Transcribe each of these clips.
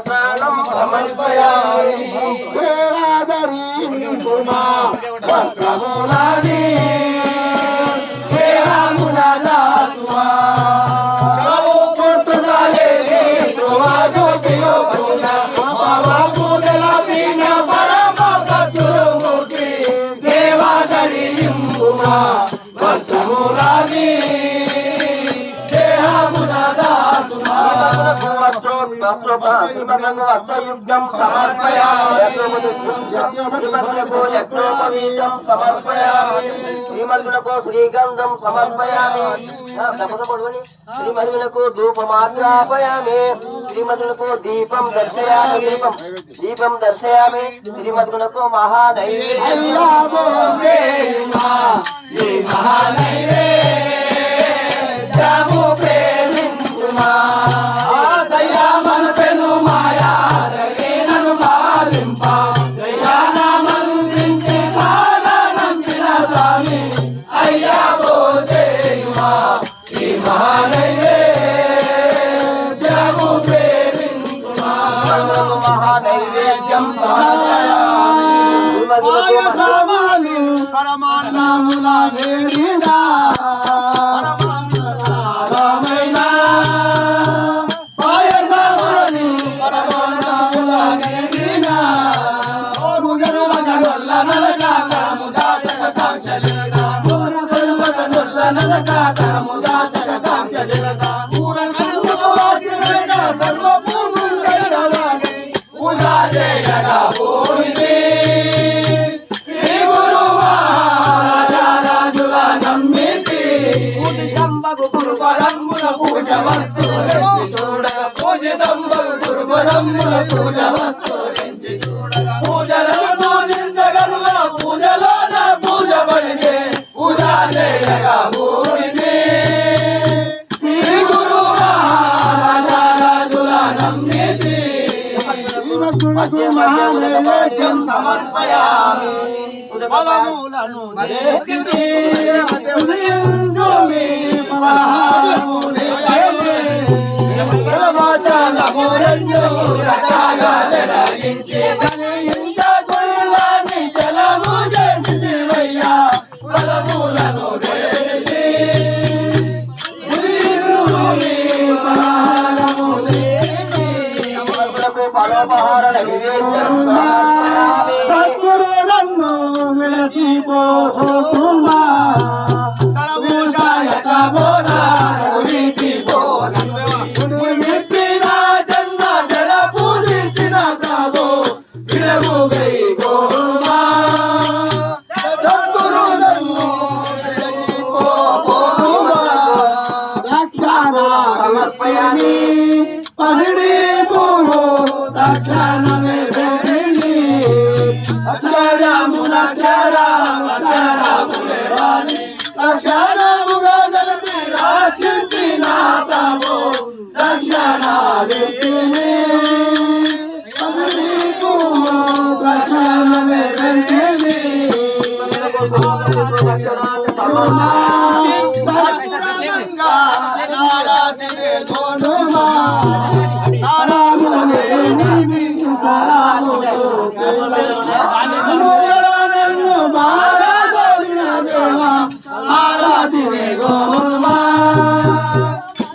స్నానం సమర్పయామి వస్త్రములని వస్త్రయుగ్ం సమర్పయామి శ్రీమద్గుణకు శ్రీగంధం సమర్పయామి శ్రీమద్గుణకు ధూపమాగ్రాపయామి శ్రీమద్గుణకు దీపం దర్శయామి శ్రీమద్గుణకు మహానైవేద్యము ప్రేమించుమా మహానైవేద్యం పరమాన్నముల వేడినా పాయసమని పరమాన్నముల వేడినా సమర్పయామి ఫలములను సద్గురు నన్ను విడసిపోతున్నా జన్మ జడ పూజించిన ప్రభు విడవుగై గోమా సద్గురు నన్ను దక్షిణ సమర్పయామి పసిడి పూలు దక్షిణమే వెళ్ళి అక్షరమున అక్షరములేవాని అక్షరముగా కలిపి రాక్షించిన ప్రభు దక్షిణాలిని పసిడి పూలు దక్షిణమే వెళ్ళి సర్వరంగా నారాధినే గోనుమా ఆరాధినే గోమా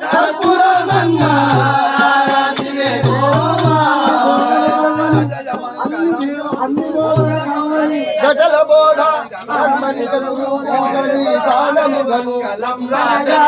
సర్పురమంగా ఆరాధినే గోమా గజల బోధ రాజా